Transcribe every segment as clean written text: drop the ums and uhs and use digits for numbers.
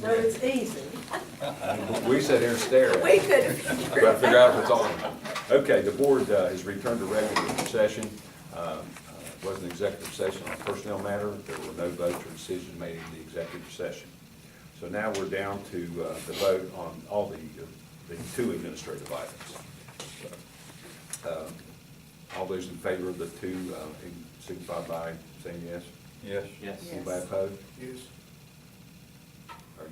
No, it's easy. We sat here and stared at We it. could Try to figure out if it's on. Okay, the board has returned to regular session. It was an executive session on a personnel matter. There were no votes or decisions made in the executive session. So now we're down to the vote on all the two administrative items. So, all those in favor of the two signify by saying yes. Yes. Yes. Anybody opposed? Yes. Are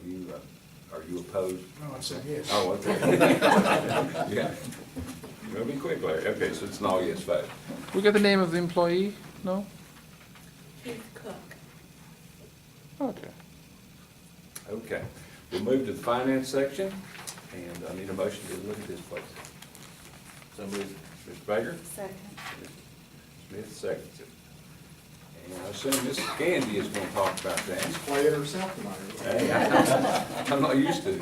you opposed? No, I said yes. Oh, okay. Yeah. You're gonna be quick, Larry. Okay, so it's an all yes vote. We got the name of the employee? No? Keith Cook. Okay. Okay, we'll move to the finance section, and I need a motion to look at this place. So moved. Mr. Baker? Second. Smith seconds it. And I assume Mrs. Candy is gonna talk about that. Play it herself tonight. Hey, I'm not used to it.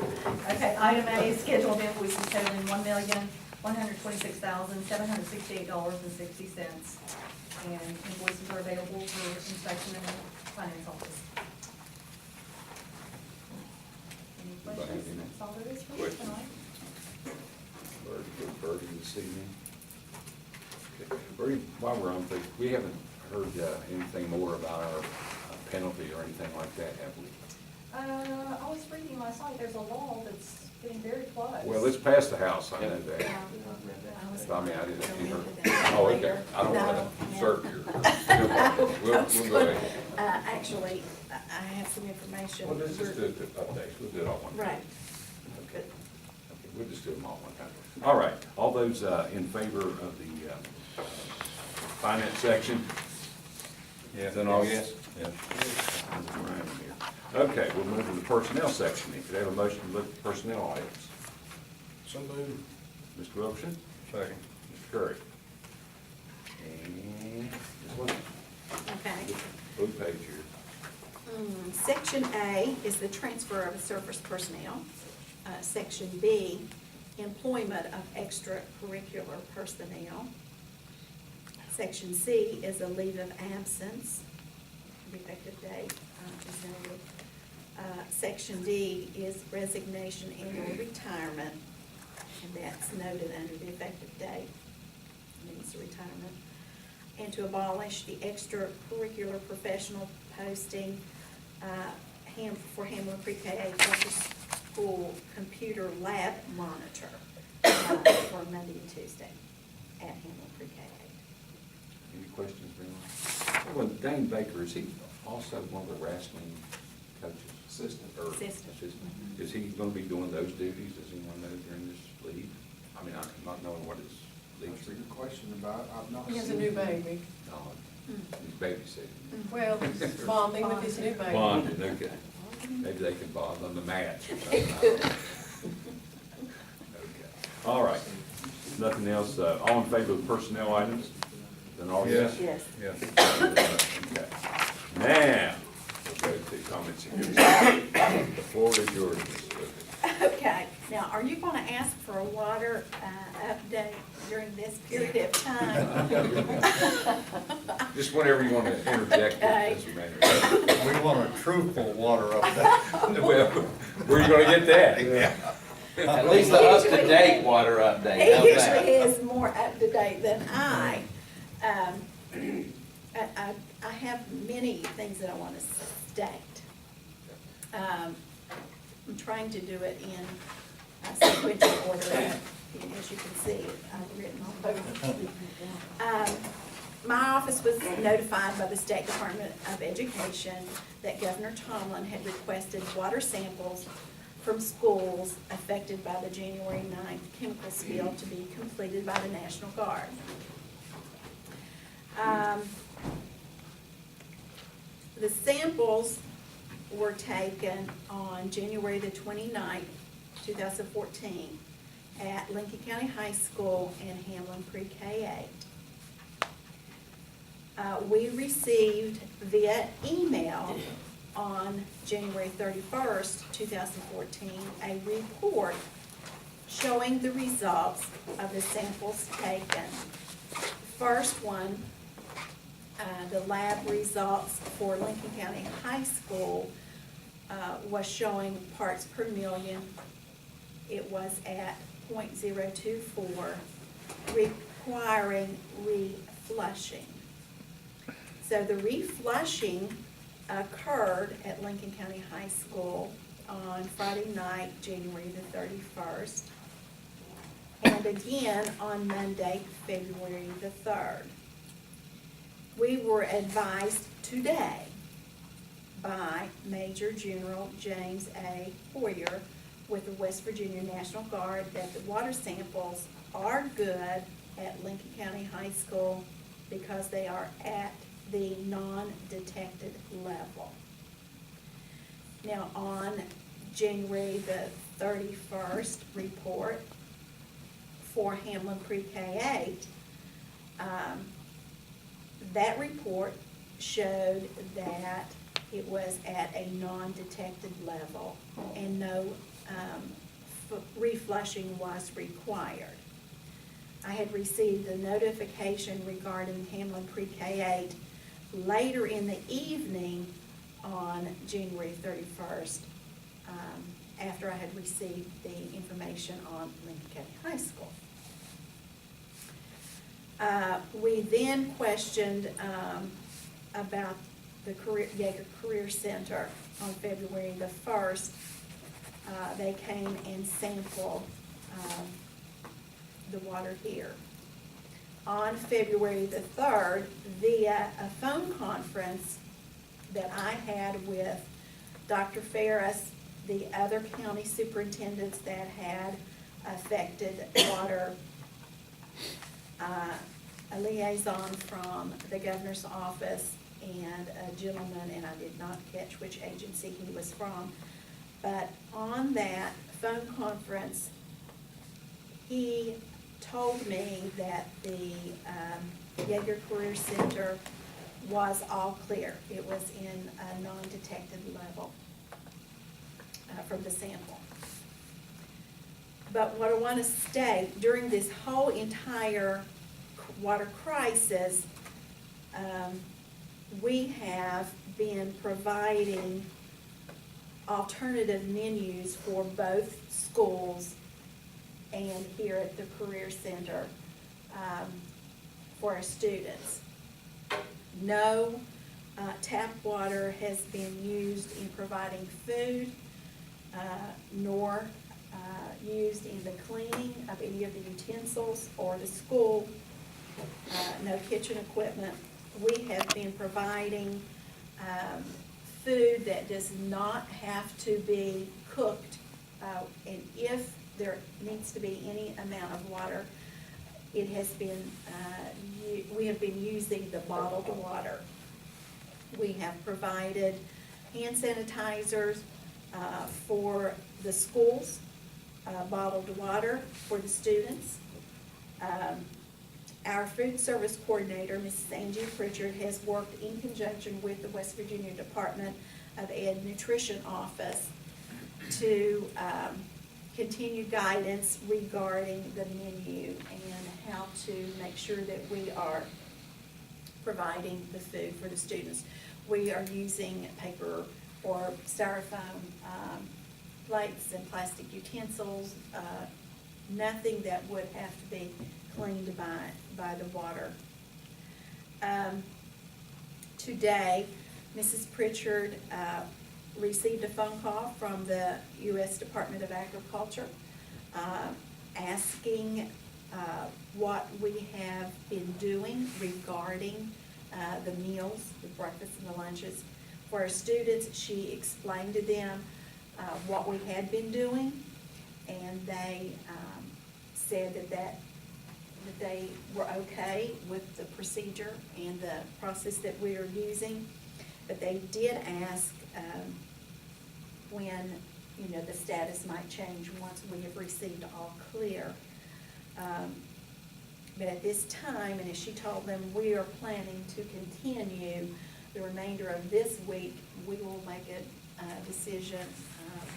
Okay, item A is scheduled invoices totaling $1,126,768.60. And invoices are available for inspection in the finance office. Any questions? That's all there is for you tonight. Birdie this evening. Okay. Birdie, while we're on, we haven't heard anything more about our penalty or anything like that, have we? I was reading last night, there's a law that's getting very close. Well, it's past the House, I know that. I mean, I didn't see her. Oh, okay, I don't want to usurp your, we'll go ahead. Actually, I have some information. Well, let's just do the updates, we'll do it all one time. Right. Okay. Okay, we'll just do them all one time. All right, all those in favor of the finance section? Yes. Then all yes? Yes. Okay, we'll move to the personnel section. If you have a motion to look at personnel items. So moved. Mr. Wilkerson? Second. Mr. Curry? And Ms. Wilson? Okay. Blue page here. Section A is the transfer of service personnel. Section B, employment of extracurricular personnel. Section C is a leave of absence. The effective date is noted. Section D is resignation and/or retirement, and that's noted under the effective date. Means retirement. And to abolish the extracurricular professional posting for Hamlin Pre-K Upper School computer lab monitor for Monday and Tuesday at Hamlin Pre-K. Any questions, anyone? Well, Dane Baker, is he also one of the wrestling coaches? Assistant. Or Assistant. Is he gonna be doing those duties? Does anyone know during this league? I mean, I'm not knowing what his league. That's a good question about, I've not He has a seen new it. baby. No, he's babysitting. Well, he's bonding with his new baby. Bonded, okay. Maybe they can bond on the mat. Okay. All right. Nothing else. All in favor of personnel items? Then all yes? Yes. Yes. Okay. Now, we'll go to comments and concerns. The floor is yours, Ms. Lucas. Okay, now, are you gonna ask for a water update during this period of time? Just whenever you want to interject, it doesn't matter. We want a truthful water update. Well, where are you gonna get that? At least the up-to-date water update. He How's that? usually is more up to date than I. I have many things that I want to state. I'm trying to do it in sequential order, as you can see, I've written all over. My office was notified by the State Department of Education that Governor Tomlin had requested water samples from schools affected by the January 9th chemical spill to be completed by the National Guard. The samples were taken on January the 29th, 2014 at Lincoln County High School and Hamlin Pre-K 8. We received via email on January 31st, 2014, a report showing the results of the samples taken. First one, the lab results for Lincoln County High School was showing parts per million. It was at 0.024, requiring reflushing. So the reflushing occurred at Lincoln County High School on Friday night, January the 31st, and again on Monday, February the 3rd. We were advised today by Major General James A. Hoyer with the West Virginia National Guard that the water samples are good at Lincoln County High School because they are at the non-detected level. Now, on January the 31st report for Hamlin Pre-K 8, that report showed that it was at a non-detected level and no reflushing was required. I had received a notification regarding Hamlin Pre-K 8 later in the evening on January 31st, after I had received the information on Lincoln County High School. We then questioned about the Yeager Career Center on February the 1st. They came and sampled the water here. On February the 3rd, via a phone conference that I had with Dr. Ferris, the other county superintendents that had affected water, a liaison from the governor's office, and a gentleman, and I did not catch which agency he was from, but on that phone conference, he told me that the Yeager Career Center was all clear. It was in a non-detected level from the sample. But what I want to state, during this whole entire water crisis, we have been providing alternative menus for both schools and here at the Career Center for our students. No tap water has been used in providing food, nor used in the cleaning of any of the utensils or the school, no kitchen equipment. We have been providing food that does not have to be cooked, and if there needs to be any amount of water, it has been, we have been using the bottled water. We have provided hand sanitizers for the schools, bottled water for the students. Our food service coordinator, Mrs. Angie Pritchard, has worked in conjunction with the West Virginia Department of Ed Nutrition Office to continue guidance regarding the menu and how to make sure that we are providing the food for the students. We are using paper or styrofoam plates and plastic utensils, nothing that would have to be cleaned by the water. Today, Mrs. Pritchard received a phone call from the U.S. Department of Agriculture asking what we have been doing regarding the meals, the breakfast and the lunches. For our students, she explained to them what we had been doing, and they said that they were okay with the procedure and the process that we are using, but they did ask when, the status might change once we have received all clear. But at this time, and as she told them, we are planning to continue the remainder of this week. We will make a decision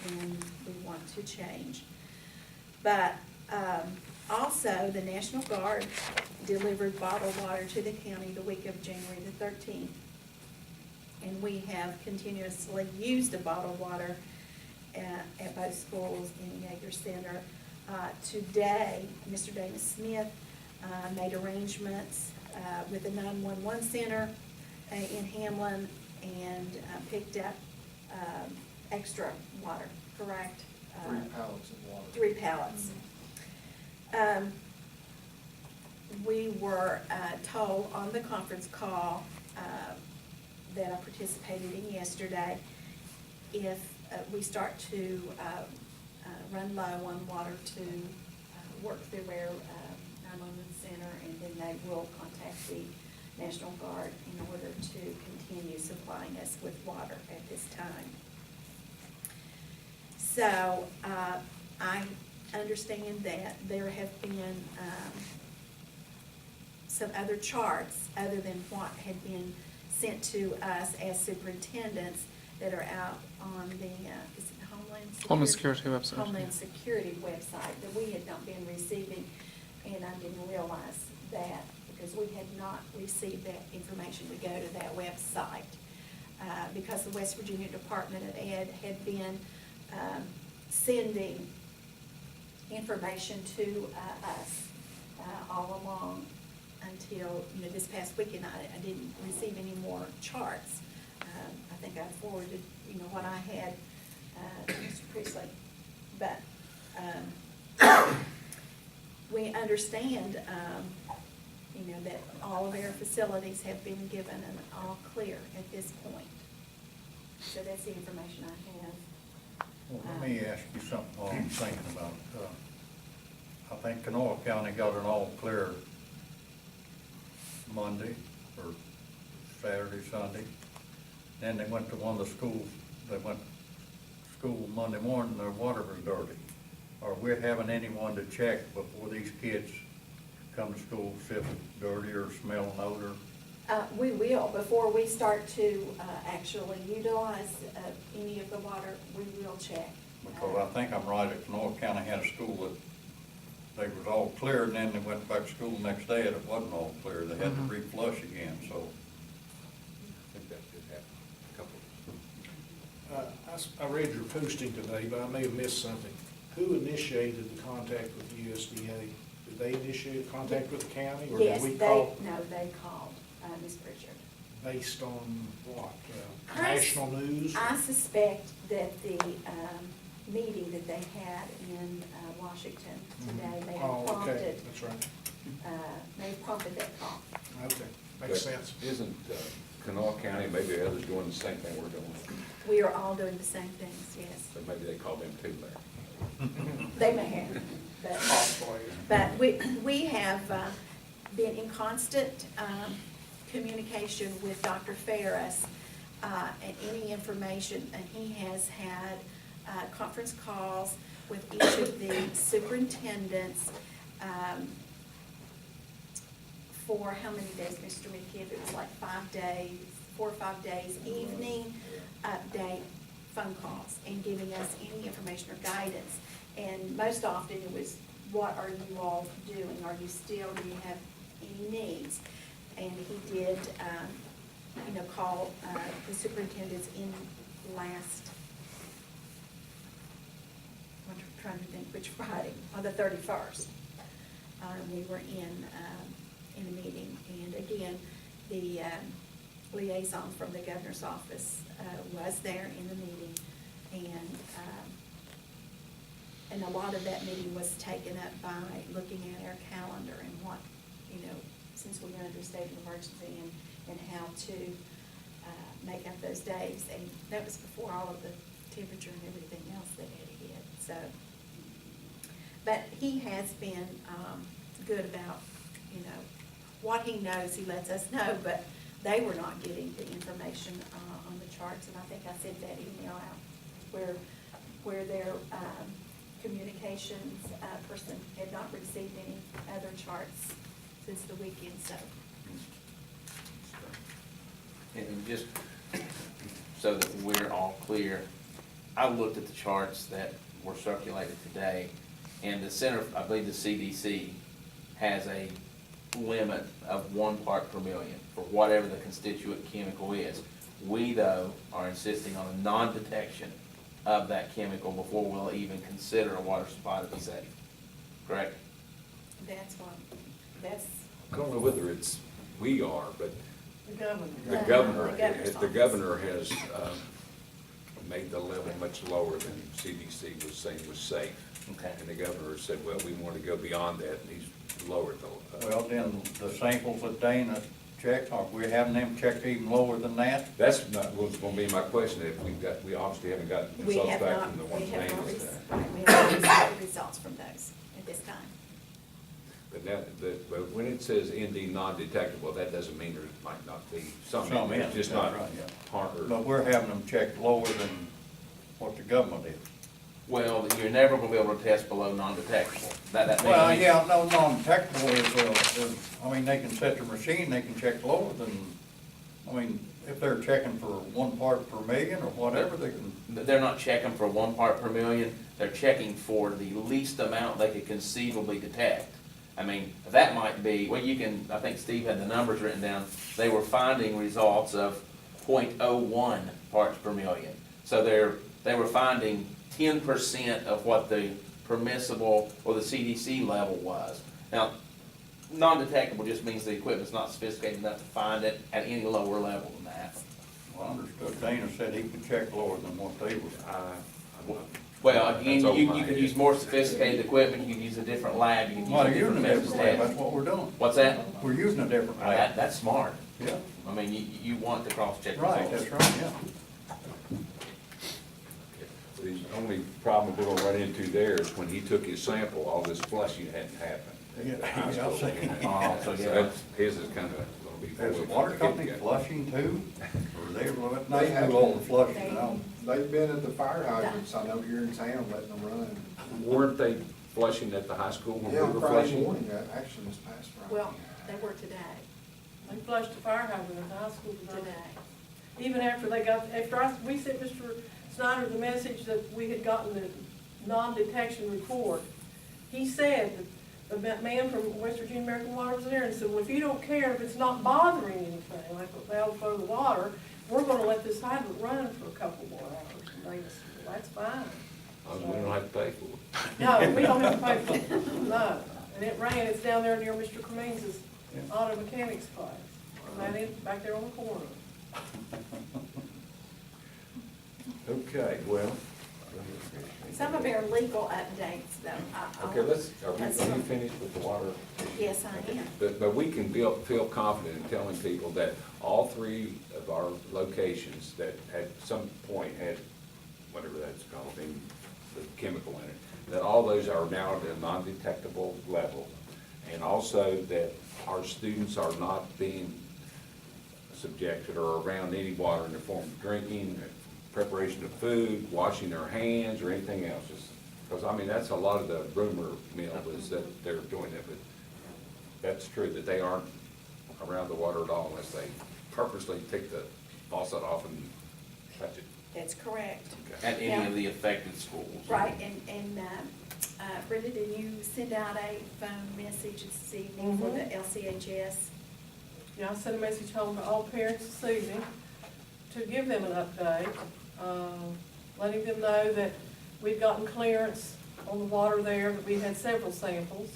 when we want to change. But also, the National Guard delivered bottled water to the county the week of January the 13th. and we have continuously used the bottled water at both schools in Yeager Center. Today, Mr. David Smith made arrangements with the 911 center in Hamlin and picked up extra water, correct? 3 pallets of water. 3 pallets. We were told on the conference call that I participated in yesterday, if we start to run low on water, to work through our 911 center, and then they will contact the National Guard in order to continue supplying us with water at this time. So, I understand that there have been some other charts other than what had been sent to us as superintendents that are out on the, is it Homeland Security website. Homeland Security website that we had not been receiving, and I didn't realize that because we had not received that information to go to that website. Because the West Virginia Department of Ed had been sending information to us all along until, this past weekend, I didn't receive any more charts. I think I forwarded, what I had to Mr. Priestley. But we understand, that all of our facilities have been given an all clear at this point. So that's the information I have. Well, let me ask you something while I'm thinking about it. I think Kanawha County got an all clear Monday or Saturday, Sunday. Then they went to one of the schools, they went to school Monday morning, their water was dirty. Are we having anyone to check before these kids come to school, see if it's dirty or smell an odor? We will, before we start to actually utilize any of the water, we will check. Because I think I'm right, that Kanawha County had a school that they was all clear, and then they went back to school the next day and it wasn't all clear. They had to re-flush again, so. I think that did happen a couple. I read your posting today, but I may have missed something. Who initiated the contact with the USDA? Did they initiate contact with the county, or Yes, did we they call called Ms. Pritchard. based on what? I National news? I suspect that the meeting that they had in Washington today may have Oh, okay, prompted, that's right. may have prompted that call. Okay, But makes sense. Isn't Kanawha County, maybe others doing the same thing we're doing? We are all doing the same things, yes. So maybe they called them too, Larry. They may have, but we have been in constant communication with Dr. Ferris, and any information, and he has had conference calls with each of the superintendents for how many days, Mr. McKibb? It was like 5 days, 4 or 5 days, evening update phone calls and giving us any information or guidance. And most often it was, what are you all doing? Are you still, do you have any needs? And he did, call the superintendents in last, I'm trying to think which Friday, on the 31st. We were in a meeting, and again, the liaison from the governor's office was there in the meeting, and a lot of that meeting was taken up by looking at our calendar and what, since we're under a state of emergency, and how to make up those days. And that was before all of the temperature and everything else that had hit. So, but he has been good about, what he knows, he lets us know, but they were not getting the information on the charts, and I think I sent that email out where their communications person had not received any other charts since the weekend, so. And just so that we're all clear, I looked at the charts that were circulated today, and the center, I believe the CDC, has a limit of 1 part per million for whatever the constituent chemical is. We, though, are insisting on a non-detection of that chemical before we'll even consider a water supply to be safe. Correct? That's what, that's, I don't know whether it's we are, but The governor. the No, governor, the governor's the office. governor has made the level much lower than CDC was saying was safe. Okay. And the governor said, well, we want to go beyond that, and he's lowered the. Well, then, the samples that Dana checked, are we having them checked even lower than that? That's not, was gonna be my question, if we obviously haven't gotten we results have back not, from the we ones have Dana not, said. right, we have not received the results from those at this time. But now, but when it says ND non-detectable, that doesn't mean there might not be some, Some in, it's just that's not right, yeah. harm or. But we're having them checked lower than what the government did. Well, you're never gonna be able to test below non-detectable. That means. Well, yeah, no, non-detectable is, I mean, they can set their machine, they can check lower than, I mean, if they're checking for 1 part per million or whatever, they can, They're not checking for 1 part per million, they're checking for the least amount they could conceivably detect. I mean, that might be, well, you can, I think Steve had the numbers written down, they were finding results of 0.01 parts per million. So they were finding 10% of what the permissible or the CDC level was. Now, non-detectable just means the equipment's not sophisticated enough to find it at any lower level than that. well, I understood Dana said he could check lower than what they were. I'm not- Well, again, That's over you my could head. use more sophisticated equipment, you could use a different lab, you could Well, use they're a using different a methods different lab, test. that's what we're doing. What's that? We're using a different lab. That's smart. Yeah, I mean, you want to cross-check right, results. that's right, yeah. The only problem we're gonna run into there is when he took his sample, all this flushing hadn't happened. at the high Yeah, school. I'll say. Oh, so yeah. that's- His is kinda gonna be. There's a fully water company together. flushing too, or they, They have do all the to. flushing now. They've been at the fire hydrants, I know here in town, letting them run. Weren't they flushing at the high school when we Yeah, were Friday flushing? morning, actually this past Friday. Well, they were today, They flushed the fire hydrant at the high school today. today. Even after we sent Mr. Snyder the message that we had gotten the non-detection report, he said that the man from West Virginia American Water was there and said, well, if you don't care, if it's not bothering anything, like the valve flow of the water, we're gonna let this hydrant run for a couple more hours. And they said, well, that's fine. We don't have to pay for it. No, we don't have to pay for it, no. And it ran, it's down there near Mr. Cummings' auto mechanics class. That is, back there on the corner. Okay, well. Some of our legal updates, though. Okay, are you finished with the water? Yes, I am. But we can feel confident in telling people that all 3 of our locations that at some point had, whatever that's called, the chemical in it, that all those are now at a non-detectable level. And also that our students are not being subjected or around any water in the form of drinking, preparation of food, washing their hands, or anything else. Because, I mean, that's a lot of the rumor mill is that they're doing it, but that's true, that they aren't around the water at all unless they purposely take the faucet off and touch it. That's correct. At any of the affected schools. Right, and Brenda, did you send out a phone message this evening for the LCHS? Yeah, I sent a message home to all parents this evening to give them an update, letting them know that we'd gotten clearance on the water there, that we had several samples,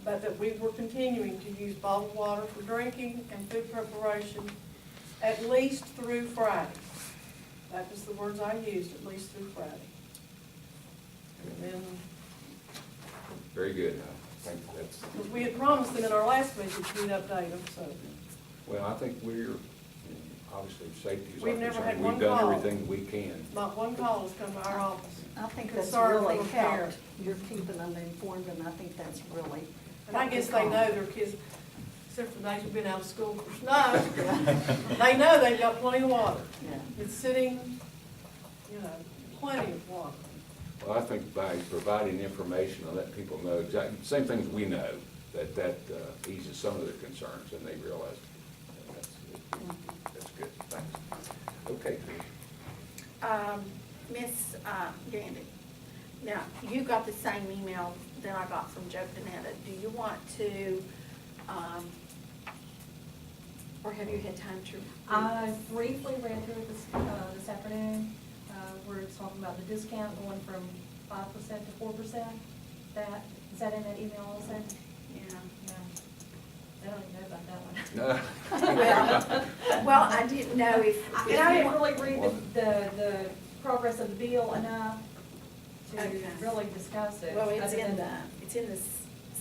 but that we were continuing to use bottled water for drinking and food preparation at least through Friday. That was the words I used, at least through Friday. And then, Very good. I think that's, because we had promised them in our last message we'd update them, so. well, I think obviously, safety is our We've never concern. had one We've done call. everything we can. Not one call has come to our office. I think that's Concern really from a parent. helped. You're keeping them informed, and I think that's really. And I guess they know their kids, except for the days we've been out of school for snow, they know they've got plenty of water. Yeah. It's sitting, plenty of water. Well, I think by providing information and letting people know exactly, same things we know, that eases some of their concerns, and they realize that's good. Thanks. Okay. Miss Gandy, now, you got the same email that I got from Joe Panetta. Do you want to Or have you had time to? I briefly read through it this afternoon, where it's talking about the discount going from 5% to 4%. Is that in that email also? Yeah. No. I don't even know about that one. Well, I didn't know if. And I didn't really read the progress of the bill enough to Okay. really discuss it. Well, it's other in than- it's in the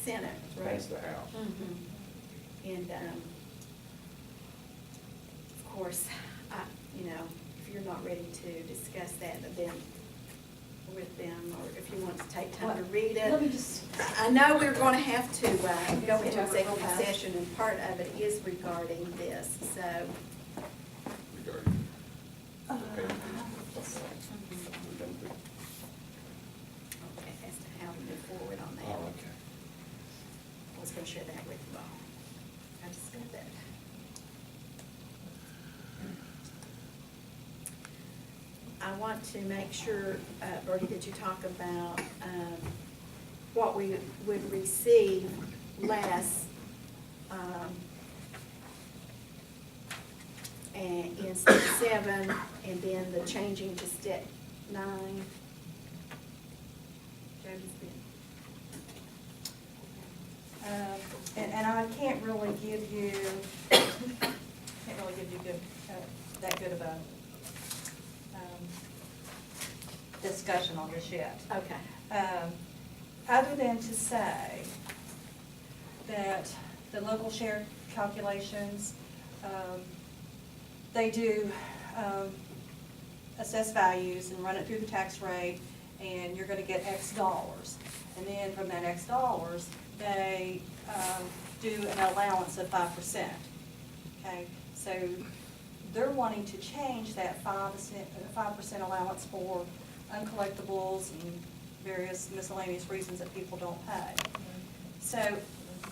Senate, right? That's the House. Mhm. And, of course, if you're not ready to discuss that, then with them, or if you want to take time to read it. Let me just, I know we're gonna have to, go into Yes, we have executive to. session, and part of it is regarding this, so. Regarding the pay Okay, as to how to move forward on that. Oh, okay. I was gonna share that with you all. I just got that. I want to make sure, Bertie, that you talk about, what we would receive less, and in step 7, and then the changing to step 9. Jody's been. And I can't really give you good, that good of a discussion on this yet. Okay. Other than to say that the local share calculations, they do assess values and run it through the tax rate, and you're gonna get X dollars. And then from that X dollars, they do an allowance of 5%. Okay, so they're wanting to change that 5% allowance for uncollectibles and various miscellaneous reasons that people don't pay. So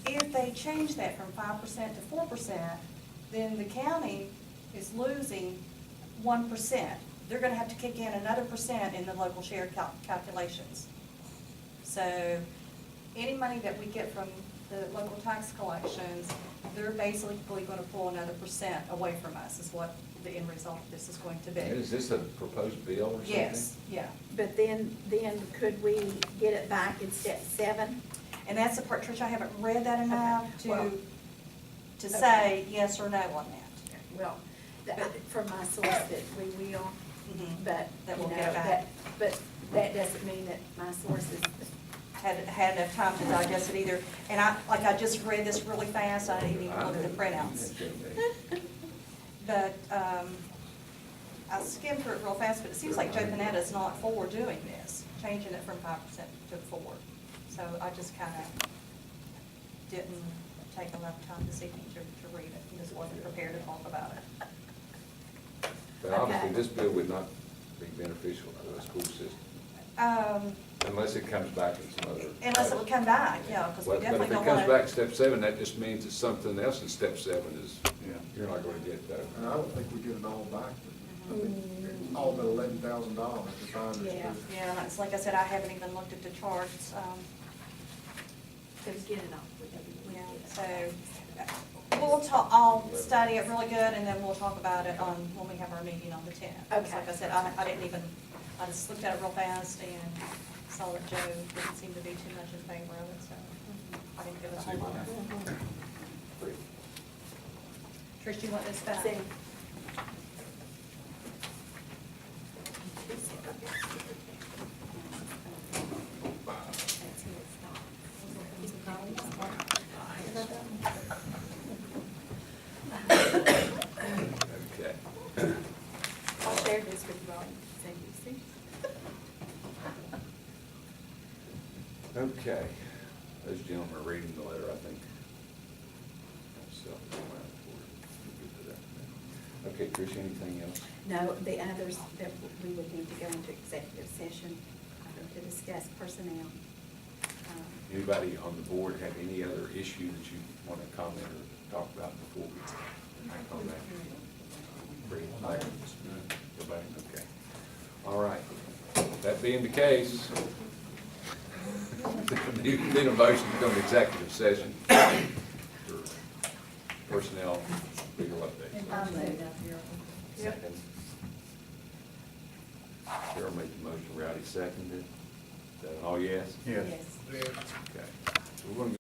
if they change that from 5% to 4%, then the county is losing 1%. They're gonna have to kick in another percent in the local share calculations. So any money that we get from the local tax collections, they're basically gonna pull another percent away from us, is what the end result of this is going to be. Is this a proposed bill or something? Yes, yeah. But then could we get it back in step 7? And that's the part, Tricia, I haven't read that enough Okay, well, to say yes or no on that. Well, from my source that we will, Mhm. but, That you we'll know, get it back. but that doesn't mean that my sources, Had enough time to digest it either. And I just read this really fast, I didn't even look at the printouts. But, I skimmed through it real fast, but it seems like Joe Panetta's not for doing this, changing it from 5% to 4%. So I just kind of didn't take enough time this evening to read it, and just wasn't prepared to talk about it. But obviously, Okay. this bill would not be beneficial to the school system, unless it comes back in some other. Unless it would come back, yeah, because we But definitely if it don't comes want back to. in step 7, that just means that something else in step 7 is, Yeah. you're not gonna get that. And I don't think we get it all back. I think all but $11,000, if I understood. Yeah. Yeah, it's like I said, I haven't even looked at the charts. to get it off. Yeah, so I'll study it really good, and then we'll talk about it when we have our meeting on the 10th. Okay. Like I said, I just looked at it real fast and saw that Joe didn't seem to be too much in favor of it, so I didn't give it a whole lot. Trish, you want this back? See. Okay. I'll share this with you all, so you see. Okay, those gentlemen are reading the letter, I think. So, okay, Trish, anything else? No, the others that we would need to go into executive session to discuss personnel. Anybody on the board have any other issue that you want to comment or talk about before we act on that? Bring it back. Go back, okay. All right, that being the case, need a motion to go into executive session for personnel legal update. And I'll say that here. Yep. Second. Carol made the motion, Rowdy seconded. Is that an all yes? Yes. Yes. Okay. So we're gonna